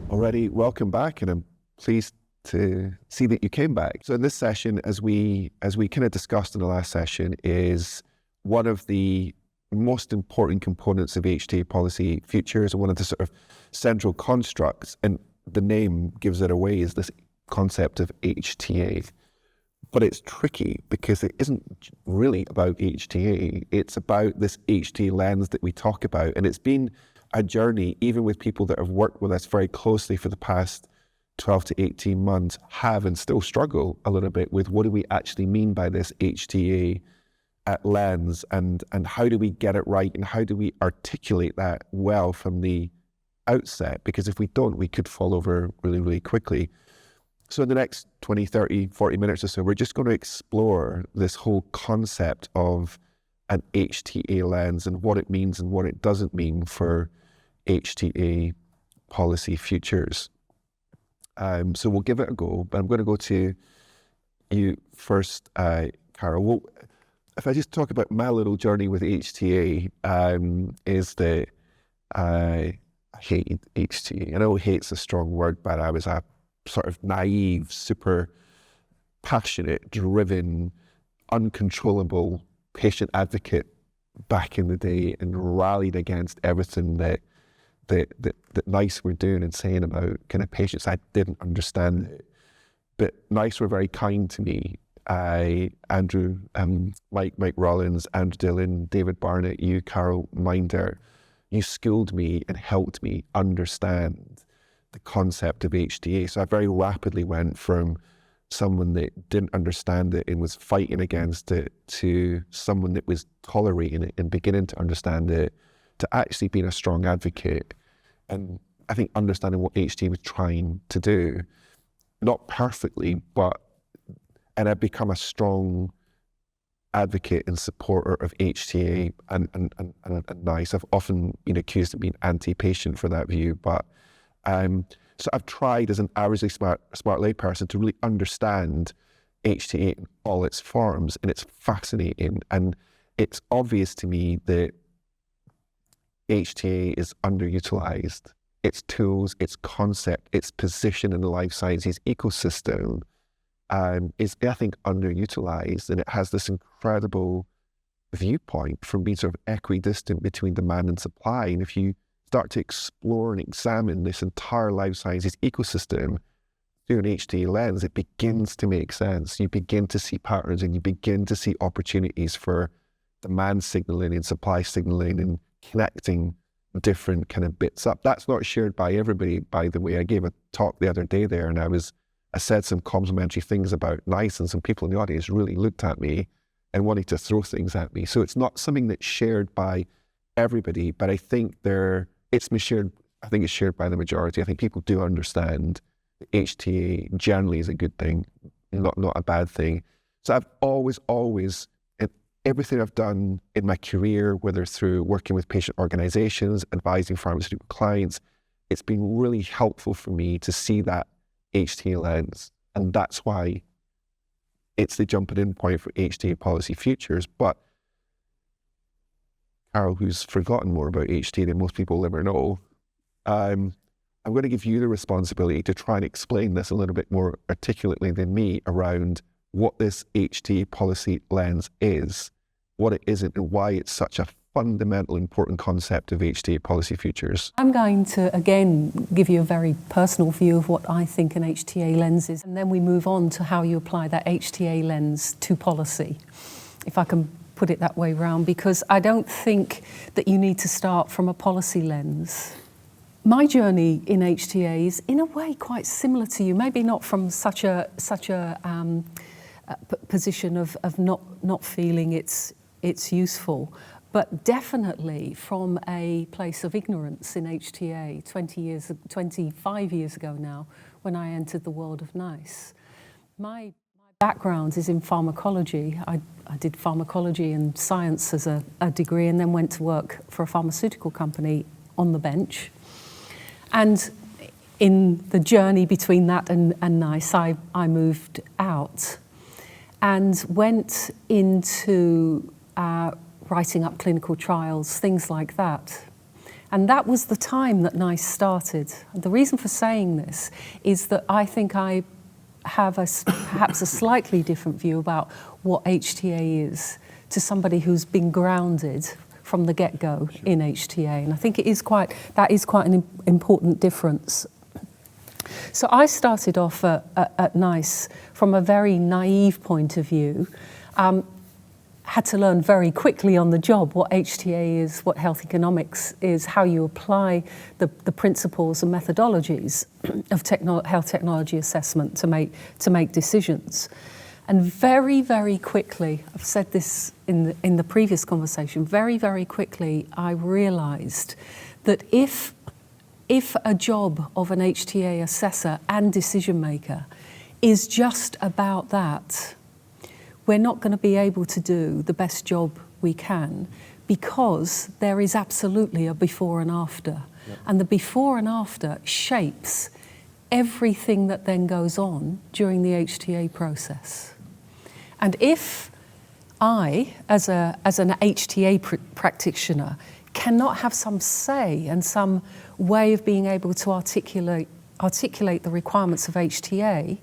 Already, welcome back, and I'm pleased to see that you came back. So in this session, as we kind of discussed in the last session, is one of the most important components of HTA Policy Futures, and one of the sort of central constructs, and the name gives it away, is this concept of HTA. But it's tricky because it isn't really about HTA. It's about this HTA lens that we talk about. And it's been a journey, even with people that have worked with us very closely for the past 12 to 18 months, have and still struggle a little bit with what do we actually mean by this HTA lens, and how do we get it right, and how do we articulate that well from the outset? Because if we don't, we could fall over really, really quickly. So in the next 20, 30, 40 minutes or so, we're just going to explore this whole concept of an HTA lens and what it means and what it doesn't mean for HTA Policy Futures. So we'll give it a go, but I'm going to go to you first, Carol. Well, if I just talk about my little journey with HTA, is that I hate HTA. I know hate's a strong word, but I was a sort of naive, super passionate, driven, uncontrollable patient advocate back in the day, and rallied against everything that NICE were doing and saying about kind of patients. I didn't understand it, but NICE were very kind to me. Andrew, Mike Rollins, Andrew Dillon, David Barnett, you, Carol Minder, you schooled me and helped me understand the concept of HTA. So I very rapidly went from someone that didn't understand it and was fighting against it to someone that was tolerating it and beginning to understand it, to actually being a strong advocate. And I think understanding what HTA was trying to do, not perfectly, and I've become a strong advocate and supporter of HTA and NICE. I've often been accused of being anti-patient for that view, but so I've tried as an averagely smart layperson to really understand HTA in all its forms, and it's fascinating. And it's obvious to me that HTA is underutilized. Its tools, its concept, its position in the life sciences ecosystem is, I think, underutilized, and it has this incredible viewpoint from being sort of equidistant between demand and supply. And if you start to explore and examine this entire life sciences ecosystem through an HTA lens, it begins to make sense. You begin to see patterns, and you begin to see opportunities for demand signaling and supply signaling and connecting different kind of bits up. That's not shared by everybody, by the way. I gave a talk the other day there, and I said some complimentary things about NICE, and some people in the audience really looked at me and wanted to throw things at me. So it's not something that's shared by everybody, but I think it's shared by the majority. I think people do understand that HTA generally is a good thing, not a bad thing. So I've always, in everything I've done in my career, whether through working with patient organizations, advising pharmaceutical clients, it's been really helpful for me to see that HTA lens. And that's why it's the jumping in point for HTA Policy Futures. But Carol, who's forgotten more about HTA than most people will ever know, I'm going to give you the responsibility to try and explain this a little bit more articulately than me around what this HTA policy lens is, what it isn't, and why it's such a fundamental, important concept of HTA Policy Futures. I'm going to, again, give you a very personal view of what I think an HTA lens is, and then we move on to how you apply that HTA lens to policy, if I can put it that way round, because I don't think that you need to start from a policy lens. My journey in HTA is, in a way, quite similar to you, maybe not from such a position of not feeling it's useful, but definitely from a place of ignorance in HTA 25 years ago now, when I entered the world of NICE. My background is in pharmacology. I did pharmacology and science as a degree, and then went to work for a pharmaceutical company on the bench. And in the journey between that and NICE, I moved out and went into writing up clinical trials, things like that. And that was the time that NICE started. And the reason for saying this is that I think I have perhaps a slightly different view about what HTA is to somebody who's been grounded from the get-go in HTA. And I think that is quite an important difference. So I started off at NICE from a very naive point of view, had to learn very quickly on the job what HTA is, what health economics is, how you apply the principles and methodologies of health technology assessment to make decisions. And very, very quickly, I've said this in the previous conversation, very, very quickly I realized that if a job of an HTA assessor and decision maker is just about that, we're not going to be able to do the best job we can, because there is absolutely a before and after. Yep. And the before and after shapes everything that then goes on during the HTA process. And if I, as an HTA practitioner, cannot have some say and some way of being able to articulate the requirements of HTA,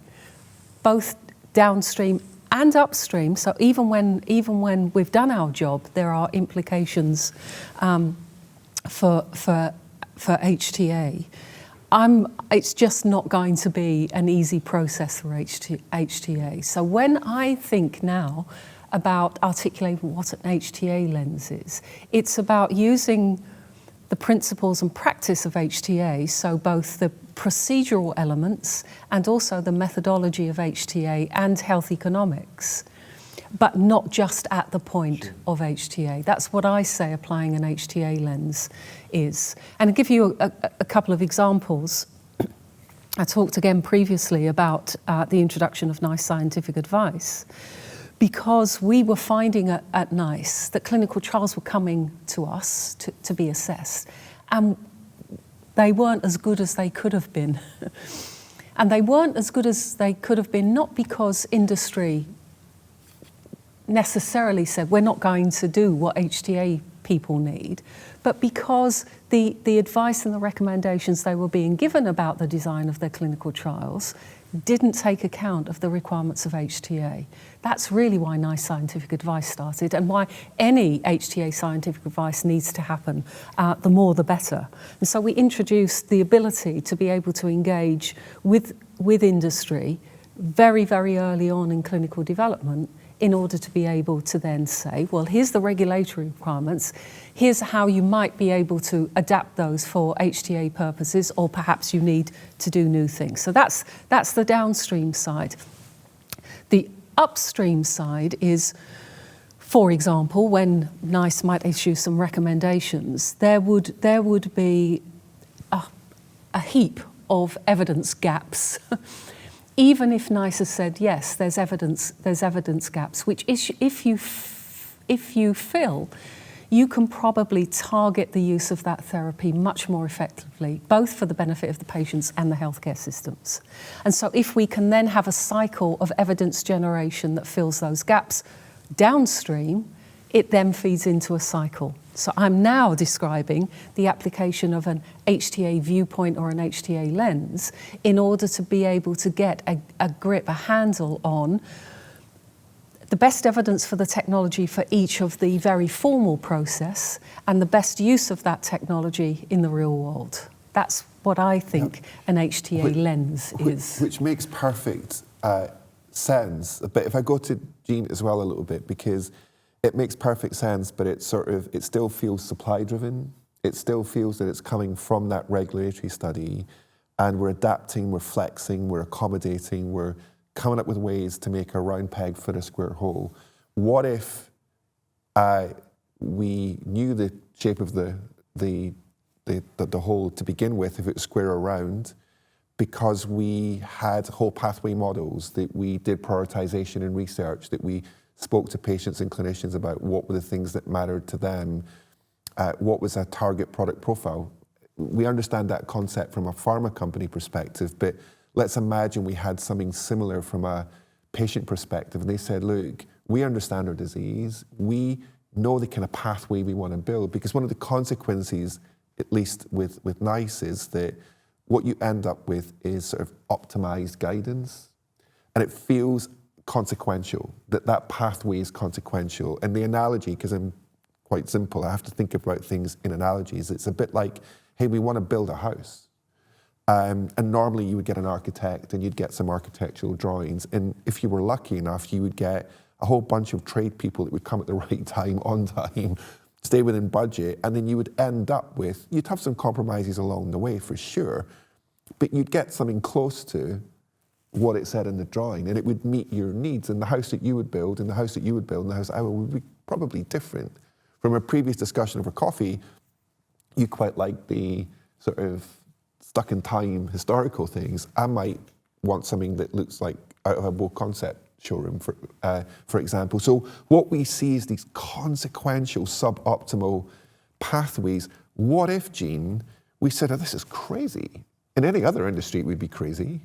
both downstream and upstream, so even when we've done our job, there are implications for HTA. It's just not going to be an easy process for HTA. So when I think now about articulating what an HTA lens is, it's about using the principles and practice of HTA, so both the procedural elements and also the methodology of HTA and health economics, but not just at the point of HTA. That's what I say applying an HTA lens is. And I'll give you a couple of examples. I talked again previously about the introduction of NICE scientific advice, because we were finding at NICE that clinical trials were coming to us to be assessed, and they weren't as good as they could have been. And they weren't as good as they could have been, not because industry necessarily said, we're not going to do what HTA people need, but because the advice and the recommendations they were being given about the design of their clinical trials didn't take account of the requirements of HTA. That's really why NICE scientific advice started, and why any HTA scientific advice needs to happen. The more the better. And so we introduced the ability to be able to engage with industry very, very early on in clinical development, in order to be able to then say, well, here's the regulatory requirements, here's how you might be able to adapt those for HTA purposes, or perhaps you need to do new things. So that's the downstream side. The upstream side is, for example, when NICE might issue some recommendations, there would be a heap of evidence gaps. Even if NICE has said, yes, there's evidence gaps, which if you fill, you can probably target the use of that therapy much more effectively, both for the benefit of the patients and the healthcare systems. And so if we can then have a cycle of evidence generation that fills those gaps downstream, it then feeds into a cycle. So I'm now describing the application of an HTA viewpoint or an HTA lens in order to be able to get a grip, a handle on the best evidence for the technology for each of the very formal process and the best use of that technology in the real world. That's what I think an HTA lens is. Which makes perfect sense. But if I go to Jean as well a little bit, because it makes perfect sense, but it still feels supply driven. It still feels that it's coming from that regulatory study, and we're adapting, we're flexing, we're accommodating, we're coming up with ways to make a round peg fit a square hole. What if we knew the shape of the hole to begin with, if it was square or round, because we had whole pathway models, that we did prioritization and research, that we spoke to patients and clinicians about what were the things that mattered to them, what was a target product profile. We understand that concept from a pharma company perspective, but let's imagine we had something similar from a patient perspective, and they said, look, we understand our disease, we know the kind of pathway we want to build, because one of the consequences at least with NICE, is that what you end up with is sort of optimized guidance, and it feels consequential, that pathway is consequential. And the analogy, because I'm quite simple, I have to think about things in analogies. It's a bit like, hey, we want to build a house. And normally you would get an architect and you'd get some architectural drawings. And if you were lucky enough, you would get a whole bunch of trade people that would come at the right time, on time, stay within budget. And then you would end up with, you'd have some compromises along the way for sure, but you'd get something close to what it said in the drawing, and it would meet your needs. And the house that you would build and the house that you would build and the house I would be probably different. From a previous discussion over coffee, you quite like the sort of stuck in time historical things. I might want something that looks like out of a Beau Concept showroom, for example. So what we see is these consequential, suboptimal pathways. What if, Jean, we said, oh, this is crazy? In any other industry, it would be crazy.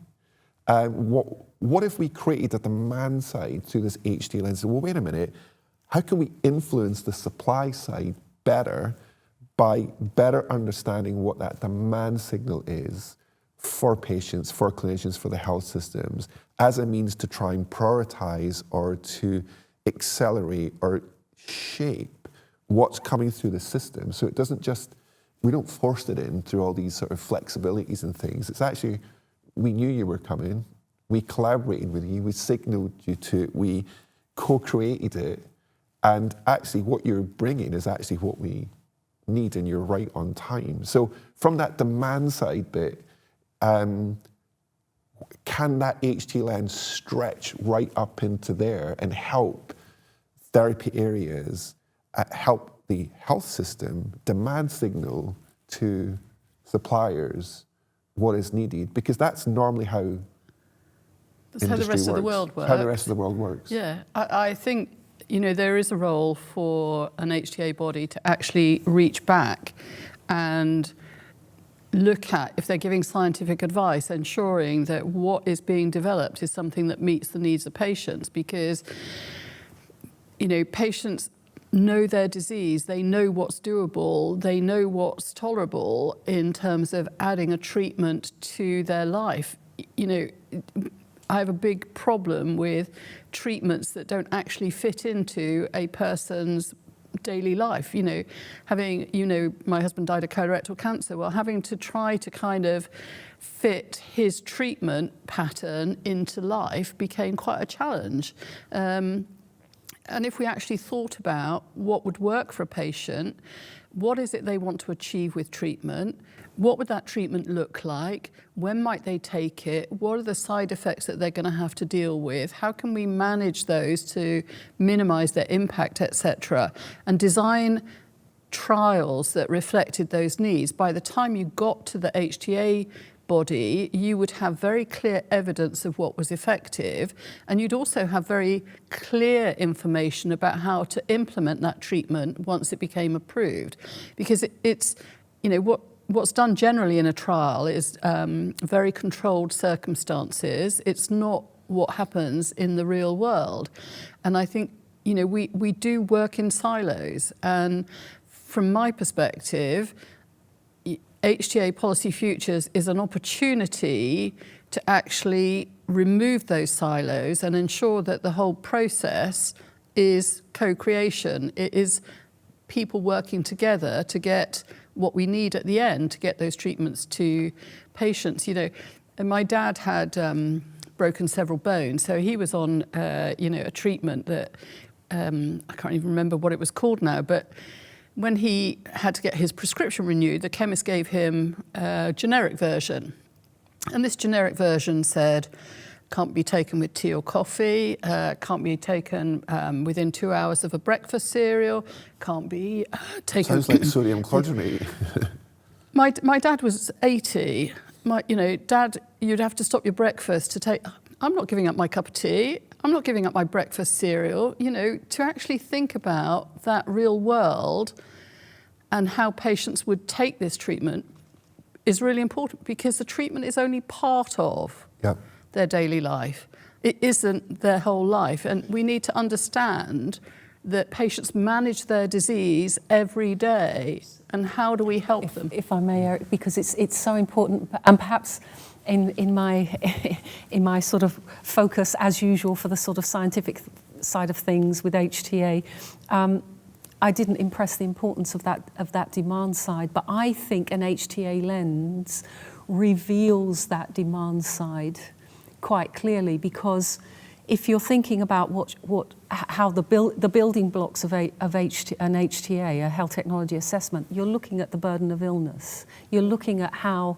What if we created a demand side to this HTA lens? Well, wait a minute, how can we influence the supply side better by better understanding what that demand signal is for patients, for clinicians, for the health systems, as a means to try and prioritize or to accelerate or shape what's coming through the system. So it doesn't just, we don't force it in through all these sort of flexibilities and things. It's actually, we knew you were coming, we collaborated with you, we signaled you to it, we co-created it, and actually what you're bringing is actually what we need, and you're right on time. So from that demand side bit, can that HTA lens stretch right up into there and help therapy areas, help the health system demand signal to suppliers what is needed? Because that's normally how that's how the rest of the world works. How the rest of the world works. Yeah, I think, you know, there is a role for an HTA body to actually reach back and look at, if they're giving scientific advice, ensuring that what is being developed is something that meets the needs of patients. Because, you know, patients know their disease, they know what's doable, they know what's tolerable in terms of adding a treatment to their life. You know, I have a big problem with treatments that don't actually fit into a person's daily life. You know, having, you know, my husband died of colorectal cancer. Well, having to try to kind of fit his treatment pattern into life became quite a challenge. And if we actually thought about what would work for a patient, what is it they want to achieve with treatment? What would that treatment look like? When might they take it? What are the side effects that they're going to have to deal with? How can we manage those to minimize their impact, etc., and design trials that reflected those needs? By the time you got to the HTA body, you would have very clear evidence of what was effective, and you'd also have very clear information about how to implement that treatment once it became approved. Because it's, you know, what's done generally in a trial is very controlled circumstances. It's not what happens in the real world. And I think, you know, we do work in silos. And from my perspective, HTA Policy Futures is an opportunity to actually remove those silos and ensure that the whole process is co-creation. It is people working together to get what we need at the end to get those treatments to patients. You know, and my dad had broken several bones, so he was on, you know, a treatment that I can't even remember what it was called now, but when he had to get his prescription renewed, the chemist gave him a generic version. And this generic version said, can't be taken with tea or coffee, can't be taken within 2 hours of a breakfast cereal, can't be taken... Sounds like sodium chloride. My dad was 80. You know, Dad, you'd have to stop your breakfast to take... I'm not giving up my cup of tea. I'm not giving up my breakfast cereal. You know, to actually think about that real world and how patients would take this treatment is really important, because the treatment is only part of their daily life. It isn't their whole life. And we need to understand that patients manage their disease every day, and how do we help them? If I may, Eric, because it's so important, and perhaps in my sort of focus as usual for the sort of scientific side of things with HTA, I didn't impress the importance of that demand side, but I think an HTA lens reveals that demand side quite clearly, because if you're thinking about how the building blocks of an HTA, a health technology assessment, you're looking at the burden of illness. You're looking at how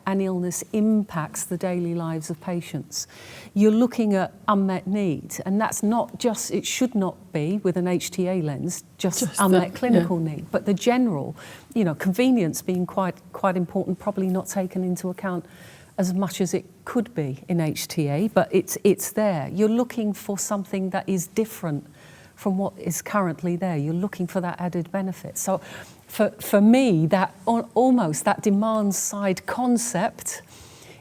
an illness impacts the daily lives of patients. You're looking at unmet needs, and that's not just, it should not be with an HTA lens, just unmet clinical need, but the general, convenience being quite important, probably not taken into account as much as it could be in HTA, but it's there. You're looking for something that is different from what is currently there. You're looking for that added benefit. So for me, that almost that demand side concept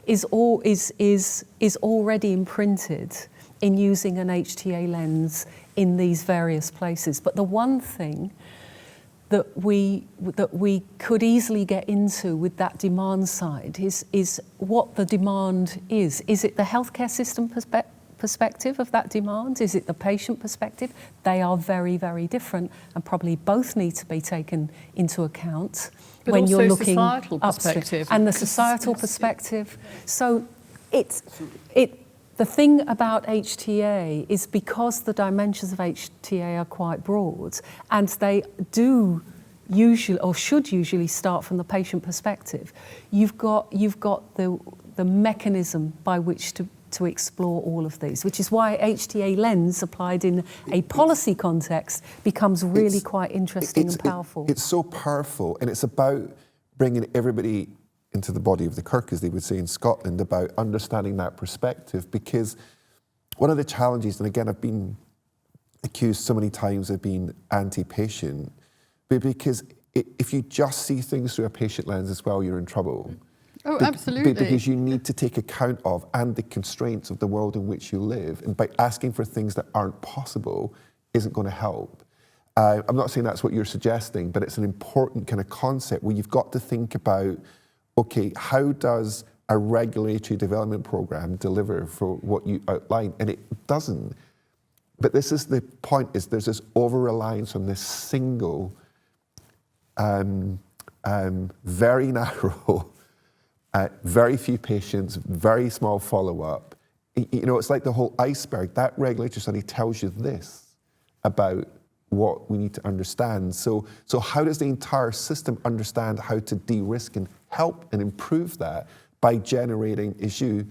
is already imprinted in using an HTA lens in these various places. But the one thing that we could easily get into with that demand side is what the demand is. Is it the healthcare system perspective of that demand? Is it the patient perspective? They are very, very different, and probably both need to be taken into account but when also you're looking societal upstream. perspective. And the societal perspective. So the thing about HTA is, because the dimensions of HTA are quite broad, and they do usually, or should usually, start from the patient perspective, you've got the mechanism by which to explore all of these, which is why HTA lens applied in a policy context becomes really quite interesting and powerful. It's so powerful, and it's about bringing everybody into the body of the Kirk, as they would say in Scotland, about understanding that perspective. Because one of the challenges, and again, I've been accused so many times of being anti-patient, but because if you just see things through a patient lens as well, you're in trouble. Oh, absolutely. Because you need to take account of and the constraints of the world in which you live, and by asking for things that aren't possible isn't going to help. I'm not saying that's what you're suggesting, but it's an important kind of concept where you've got to think about, okay, how does a regulatory development program deliver for what you outline? And it doesn't. But this is the point, is there's this over-reliance on this single, very narrow, very few patients, very small follow-up. It's like the whole iceberg. That regulatory study tells you this about what we need to understand. So how does the entire system understand how to de-risk and help and improve that by generating, as you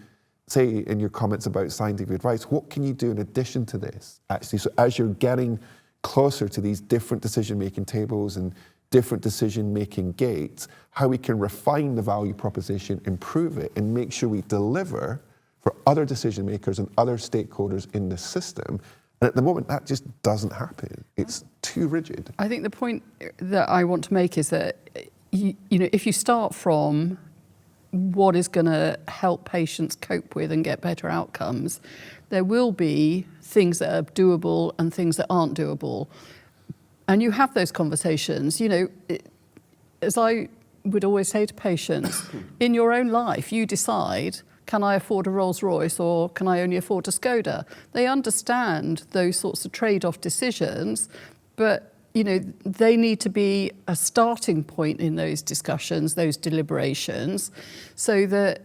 say in your comments about scientific advice, what can you do in addition to this, actually? So as you're getting closer to these different decision-making tables and different decision-making gates, how we can refine the value proposition, improve it, and make sure we deliver for other decision makers and other stakeholders in the system. And at the moment, that just doesn't happen. It's too rigid. I think the point that I want to make is that, if you start from what is going to help patients cope with and get better outcomes, there will be things that are doable and things that aren't doable. And you have those conversations. As I would always say to patients, in your own life, you decide, can I afford a Rolls Royce or can I only afford a Skoda? They understand those sorts of trade-off decisions, but they need to be a starting point in those discussions, those deliberations, so that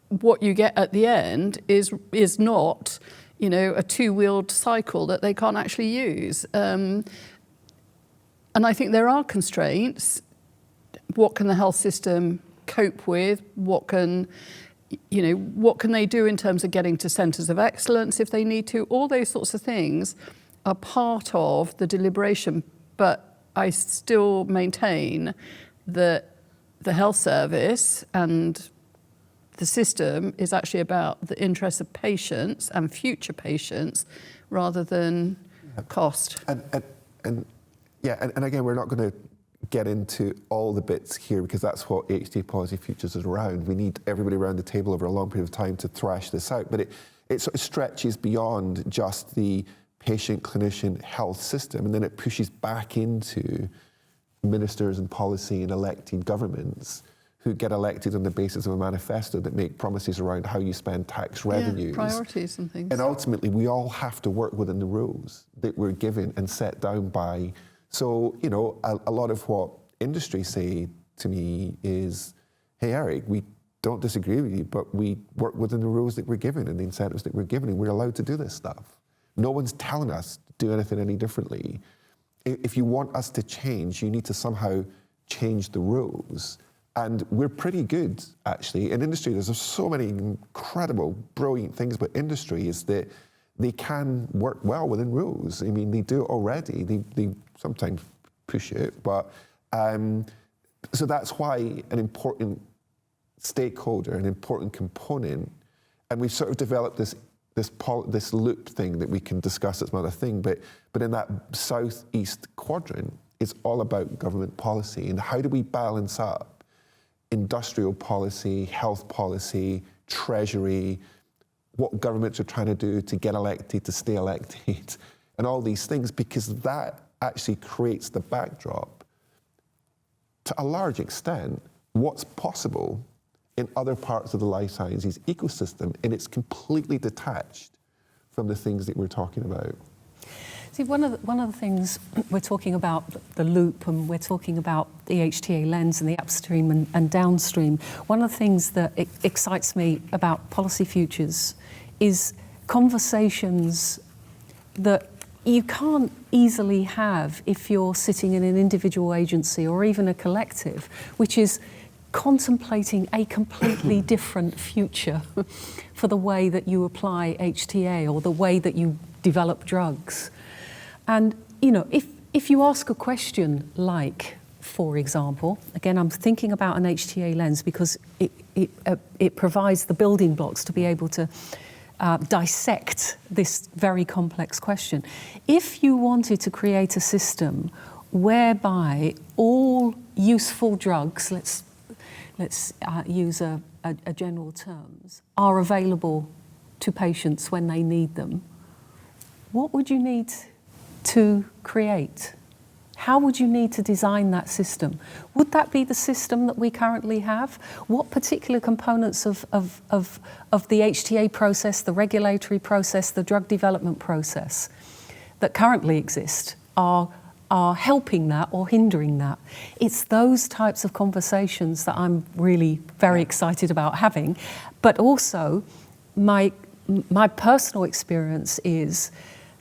what you get at the end is not, a two-wheeled cycle that they can't actually use. And I think there are constraints. What can the health system cope with? What can they do in terms of getting to centres of excellence if they need to? All those sorts of things are part of the deliberation, but I still maintain that the health service and the system is actually about the interests of patients and future patients rather than cost. And again, we're not going to get into all the bits here because that's what HTA Policy Futures is around. We need everybody around the table over a long period of time to thrash this out. But it sort of stretches beyond just the patient, clinician, health system, and then it pushes back into ministers and policy and elected governments who get elected on the basis of a manifesto that make promises around how you spend tax revenues. Priorities and things. And ultimately, we all have to work within the rules that we're given and set down by. So, you know, a lot of what industry say to me is, hey, Eric, we don't disagree with you, but we work within the rules that we're given and the incentives that we're given, and we're allowed to do this stuff. No one's telling us to do anything any differently. If you want us to change, you need to somehow change the rules. And we're pretty good, actually. In industry, there's so many incredible, brilliant things about industry is that they can work well within rules. I mean, they do it already. They sometimes push it, but so that's why an important stakeholder, an important component, and we've sort of developed this loop thing that we can discuss as another thing, but in that southeast quadrant, it's all about government policy and how do we balance up industrial policy, health policy, treasury, what governments are trying to do to get elected, to stay elected, and all these things, because that actually creates the backdrop to a large extent what's possible in other parts of the life sciences ecosystem, and it's completely detached from the things that we're talking about. See, one of the things we're talking about, the loop, and we're talking about the HTA lens and the upstream and downstream. One of the things that excites me about Policy Futures is conversations that you can't easily have if you're sitting in an individual agency or even a collective, which is contemplating a completely different future for the way that you apply HTA or the way that you develop drugs. And, you know, if you ask a question like, for example, again, I'm thinking about an HTA lens because it provides the building blocks to be able to dissect this very complex question. If you wanted to create a system whereby all useful drugs, let's use a general terms, are available to patients when they need them, what would you need to create? How would you need to design that system? Would that be the system that we currently have? What particular components of the HTA process, the regulatory process, the drug development process that currently exist are helping that or hindering that? It's those types of conversations that I'm really very excited about having. But also, my personal experience is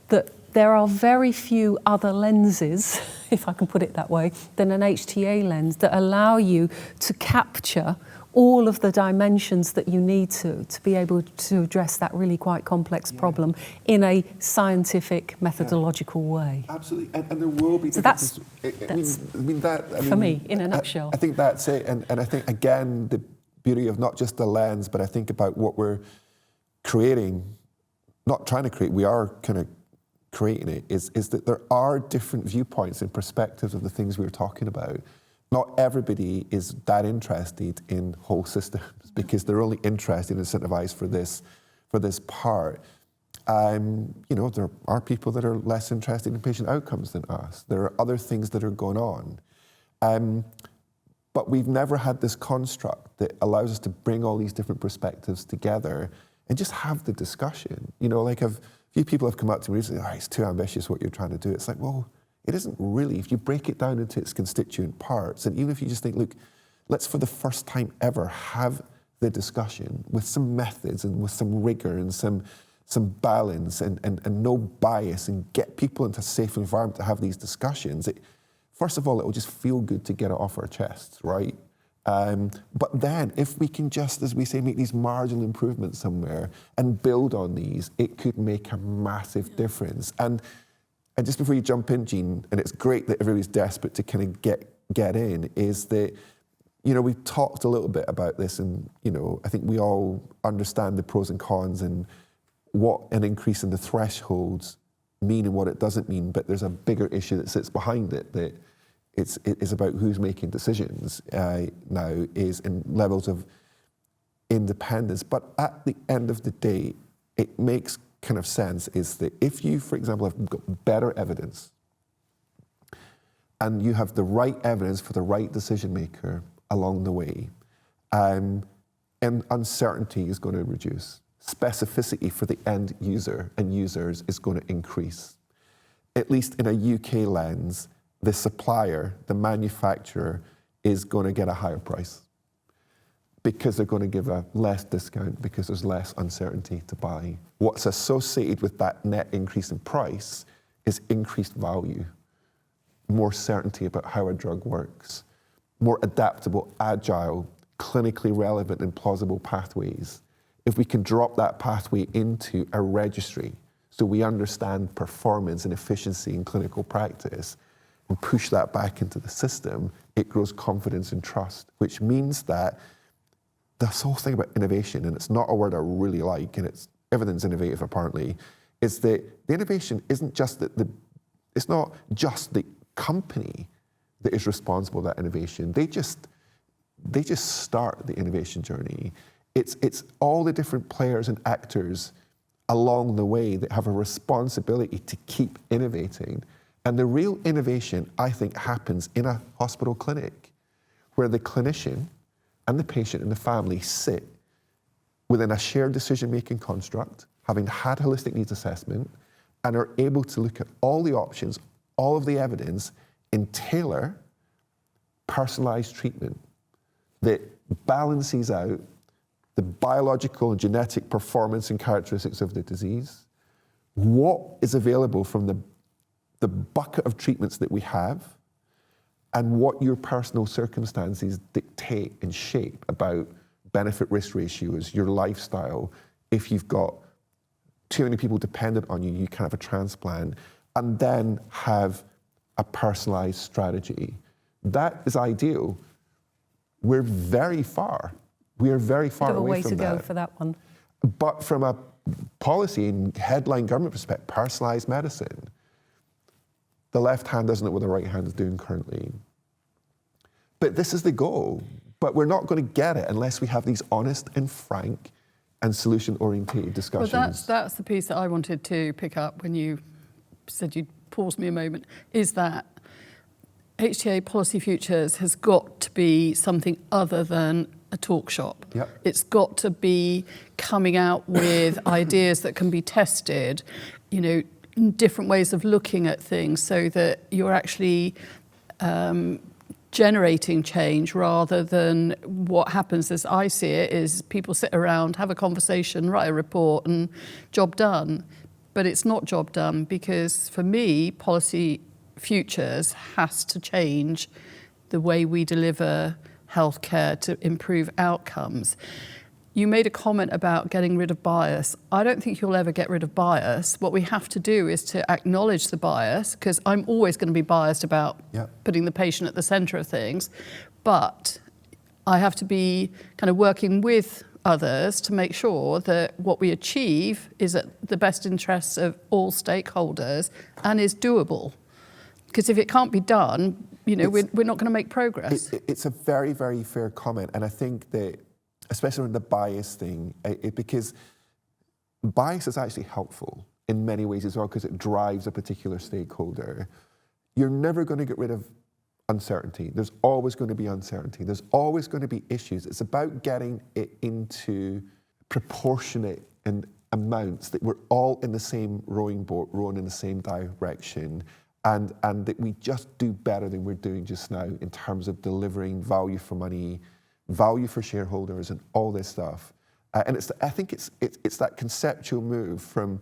that there are very few other lenses, if I can put it that way, than an HTA lens that allow you to capture all of the dimensions that you need to be able to address that really quite complex problem in a scientific, methodological way. Absolutely, and there will be. So that's for me, in a nutshell. I think that's it, and I think again the beauty of not just the lens, but I think about what we're creating, not trying to create. We are kind of creating it. Is that there are different viewpoints and perspectives of the things we were talking about. Not everybody is that interested in whole systems because they're only interested and incentivized for this part. You know, there are people that are less interested in patient outcomes than us. There are other things that are going on. But we've never had this construct that allows us to bring all these different perspectives together and just have the discussion. You know, like a few people have come up to me recently, it's too ambitious what you're trying to do. It's like, well, it isn't really. If you break it down into its constituent parts, and even if you just think, look, let's for the first time ever have the discussion with some methods and with some rigor and some balance and no bias, and get people into a safe environment to have these discussions. First of all, it will just feel good to get it off our chests, right? But then if we can just, as we say, make these marginal improvements somewhere and build on these, it could make a massive difference. And just before you jump in, Jean, and it's great that everybody's desperate to kind of get in, is that, you know, we've talked a little bit about this, and, you know, I think we all understand the pros and cons and what an increase in the thresholds mean and what it doesn't mean, but there's a bigger issue that sits behind it, that it is about who's making decisions now, is in levels of independence. But at the end of the day, it makes kind of sense is that if you, for example, have got better evidence and you have the right evidence for the right decision maker along the way, and uncertainty is going to reduce. Specificity for the end user and users is going to increase. At least in a UK lens, the supplier, the manufacturer, is going to get a higher price because they're going to give a less discount because there's less uncertainty to buy. What's associated with that net increase in price is increased value, more certainty about how a drug works, more adaptable, agile, clinically relevant and plausible pathways. If we can drop that pathway into a registry so we understand performance and efficiency in clinical practice and push that back into the system, it grows confidence and trust, which means that this whole thing about innovation, and it's not a word I really like, and everything's innovative apparently, is that the innovation isn't just it's not just the company that is responsible for that innovation. They just start the innovation journey. It's all the different players and actors along the way that have a responsibility to keep innovating. And the real innovation, I think, happens in a hospital clinic where the clinician and the patient and the family sit within a shared decision-making construct, having had holistic needs assessment, and are able to look at all the options, all of the evidence, and tailor personalized treatment that balances out the biological and genetic performance and characteristics of the disease, what is available from the bucket of treatments that we have, and what your personal circumstances dictate and shape about benefit-risk ratios, your lifestyle. If you've got too many people dependent on you, you can have a transplant, and then have a personalized strategy. That is ideal. We're very far. We are very far away from that. Bit of a way to go for that one. But from a policy and headline government perspective, personalised medicine, the left hand doesn't know what the right hand is doing currently. But this is the goal. But we're not going to get it unless we have these honest and frank and solution-oriented discussions. Well, that's the piece that I wanted to pick up when you said you'd pause me a moment, is that HTA Policy Futures has got to be something other than a talk shop. Yep. It's got to be coming out with ideas that can be tested, different ways of looking at things so that you're actually generating change rather than what happens, as I see it, is people sit around, have a conversation, write a report and job done. But it's not job done because for me, Policy Futures has to change the way we deliver healthcare to improve outcomes. You made a comment about getting rid of bias. I don't think you'll ever get rid of bias. What we have to do is to acknowledge the bias, because I'm always going to be biased about putting the patient at the centre of things. But I have to be kind of working with others to make sure that what we achieve is at the best interests of all stakeholders and is doable. Because if it can't be done, we're not going to make progress. It's a very, very fair comment. And I think that, especially on the bias thing, because bias is actually helpful in many ways as well, because it drives a particular stakeholder. You're never going to get rid of uncertainty. There's always going to be uncertainty. There's always going to be issues. It's about getting it into proportionate and amounts that we're all in the same rowing boat, rowing in the same direction, and that we just do better than we're doing just now in terms of delivering value for money, value for shareholders, and all this stuff. And I think it's that conceptual move from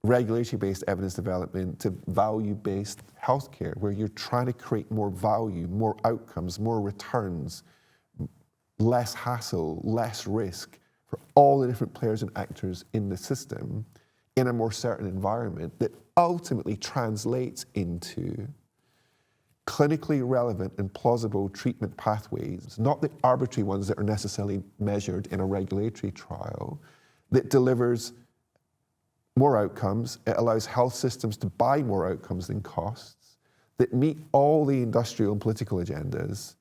regulatory-based evidence development to value-based healthcare, where you're trying to create more value, more outcomes, more returns, less hassle, less risk for all the different players and actors in the system in a more certain environment that ultimately translates into clinically relevant and plausible treatment pathways, not the arbitrary ones that are necessarily measured in a regulatory trial, that delivers more outcomes. It allows health systems to buy more outcomes than costs, that meet all the industrial and political agendas.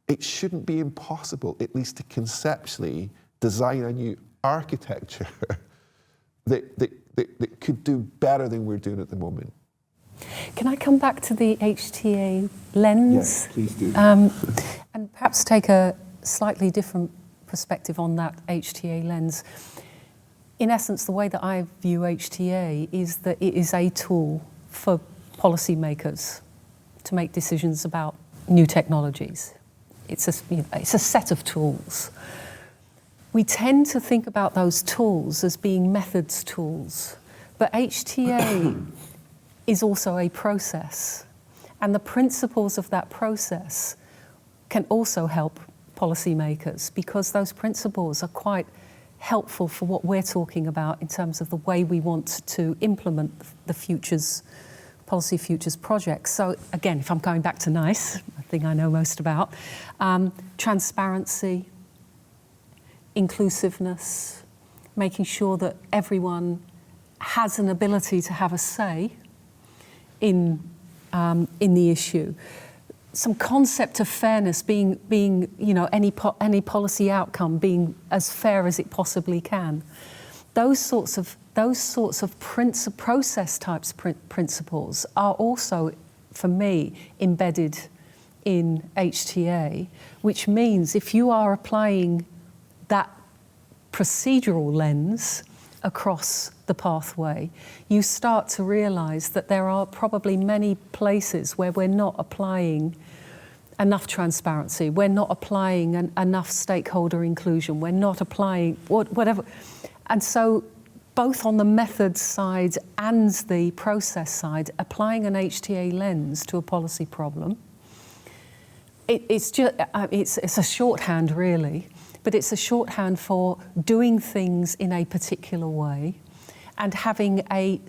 It shouldn't be impossible, at least to conceptually, design a new architecture that could do better than we're doing at the moment? Can I come back to the HTA lens? Yes, please do. And perhaps take a slightly different perspective on that HTA lens. In essence, the way that I view HTA is that it is a tool for policymakers to make decisions about new technologies. It's a set of tools. We tend to think about those tools as being methods tools, but HTA is also a process, and the principles of that process can also help policymakers, because those principles are quite helpful for what we're talking about in terms of the way we want to implement the Policy Futures projects. So again, if I'm going back to NICE, a thing I know most about, transparency, inclusiveness, making sure that everyone has an ability to have a say in the issue. Some concept of fairness being any policy outcome being as fair as it possibly can. Those sorts of process types principles are also, for me, embedded in HTA, which means if you are applying that procedural lens across the pathway, you start to realise that there are probably many places where we're not applying enough transparency, we're not applying enough stakeholder inclusion, we're not applying whatever. And so both on the methods side and the process side, applying an HTA lens to a policy problem, it's a shorthand really, but it's a shorthand for doing things in a particular way and having a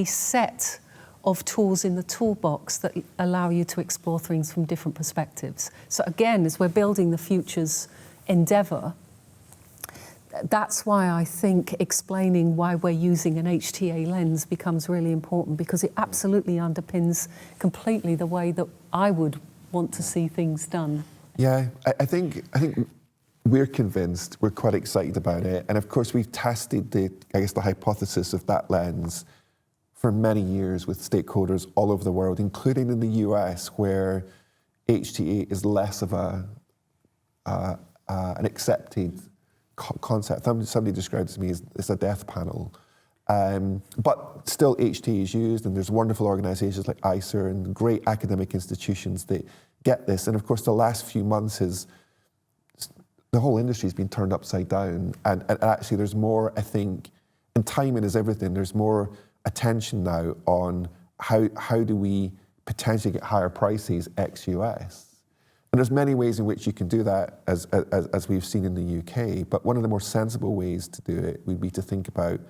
set of tools in the toolbox that allow you to explore things from different perspectives. So again, as we're building the futures endeavour, that's why I think explaining why we're using an HTA lens becomes really important, because it absolutely underpins completely the way that I would want to see things done. Yeah, I think we're convinced, we're quite excited about it. And of course, we've tested the hypothesis of that lens for many years with stakeholders all over the world, including in the US, where HTA is less of an accepted concept. Somebody described it to me as a death panel. But still HTA is used, and there's wonderful organizations like ICER and great academic institutions that get this. And of course, the last few months the whole industry has been turned upside down. And actually there's more, I think, and timing is everything, there's more attention now on how do we potentially get higher prices ex-US. And there's many ways in which you can do that, as we've seen in the UK, but one of the more sensible ways to do it would be to think about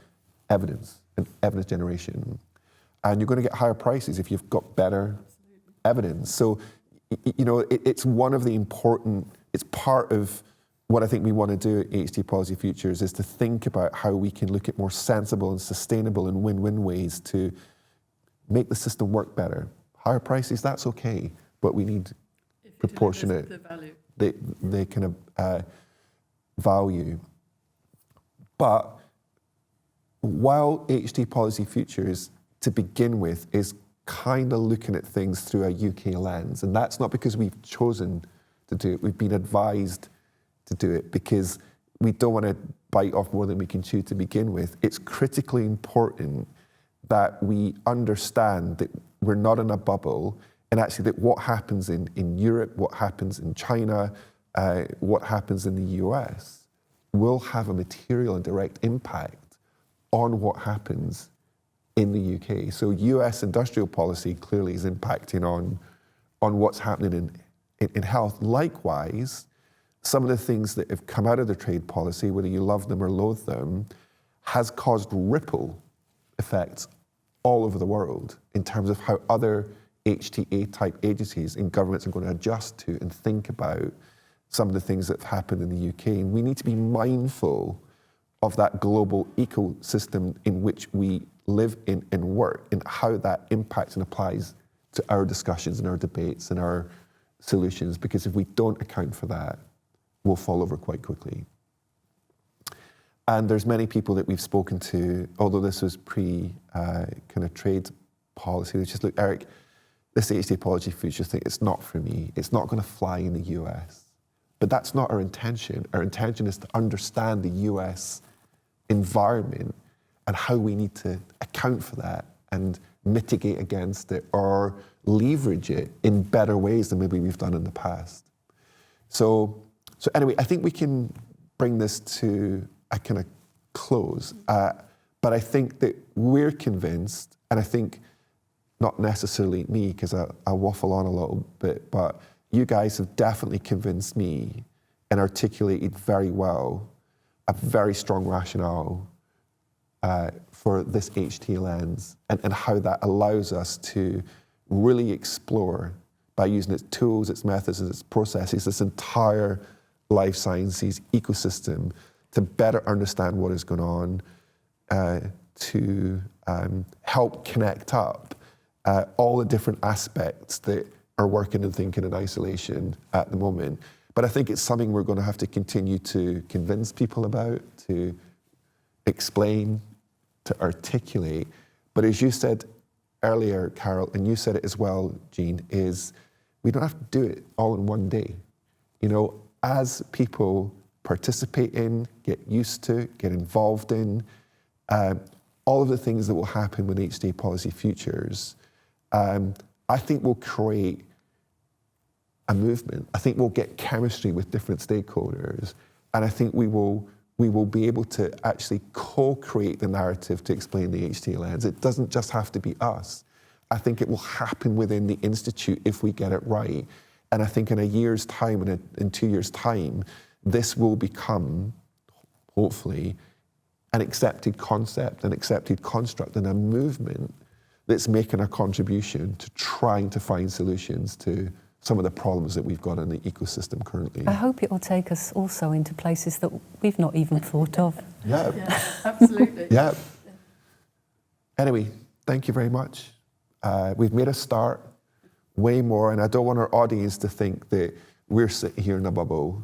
evidence and evidence generation. And you're going to get higher prices if you've got better evidence. So, it's one of the important, it's part of what I think we want to do at HTA Policy Futures, is to think about how we can look at more sensible and sustainable and win-win ways to make the system work better. Higher prices, that's okay, but we need proportionate, the kind of value. But while HTA Policy Futures, to begin with, is kind of looking at things through a UK lens, and that's not because we've chosen to do it, we've been advised to do it because we don't want to bite off more than we can chew to begin with. It's critically important that we understand that we're not in a bubble, and actually that what happens in Europe, what happens in China, what happens in the US will have a material and direct impact on what happens in the UK. So US industrial policy clearly is impacting on what's happening in health. Likewise, some of the things that have come out of the trade policy, whether you love them or loathe them, has caused ripple effects all over the world in terms of how other HTA-type agencies and governments are going to adjust to and think about some of the things that have happened in the UK. And we need to be mindful of that global ecosystem in which we live in and work, and how that impacts and applies to our discussions and our debates and our solutions, because if we don't account for that, we'll fall over quite quickly. And there's many people that we've spoken to, although this was pre kind of trade policy, they just look, Eric, this HTA Policy Futures thing, it's not for me. It's not going to fly in the US. But that's not our intention. Our intention is to understand the US environment and how we need to account for that and mitigate against it or leverage it in better ways than maybe we've done in the past. So anyway, I think we can bring this to a kind of close. But I think that we're convinced, and I think not necessarily me, because I waffle on a little bit, but you guys have definitely convinced me and articulated very well a very strong rationale for this HTA Lens and how that allows us to really explore, by using its tools, its methods, and its processes, this entire life sciences ecosystem to better understand what is going on, to help connect up all the different aspects that are working and thinking in isolation at the moment. But I think it's something we're going to have to continue to convince people about, to explain, to articulate. But as you said earlier, Carol, and you said it as well, Jean, is we don't have to do it all in one day. You know, as people participate in, get used to, get involved in, all of the things that will happen with HTA Policy Futures, I think will create a movement. I think we'll get chemistry with different stakeholders, and I think we will be able to actually co-create the narrative to explain the HTA Lens. It doesn't just have to be us. I think it will happen within the Institute if we get it right. And I think in a year's time, in 2 years' time, this will become, hopefully, an accepted concept, an accepted construct, and a movement that's making a contribution to trying to find solutions to some of the problems that we've got in the ecosystem currently. I hope it will take us also into places that we've not even thought of. Yeah. Absolutely. Yeah. Anyway, thank you very much. We've made a start, way more, and I don't want our audience to think that we're sitting here in a bubble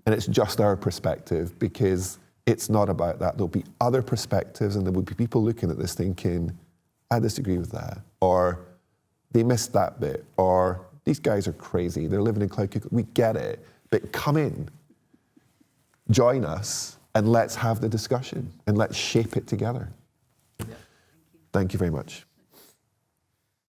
and it's just our perspective, because it's not about that. There'll be other perspectives, and there will be people looking at this thinking, I disagree with that, or they missed that bit, or these guys are crazy, they're living in cloud cuckoo. We get it, but come in, join us, and let's have the discussion, and let's shape it together. Yeah. Thank you very much.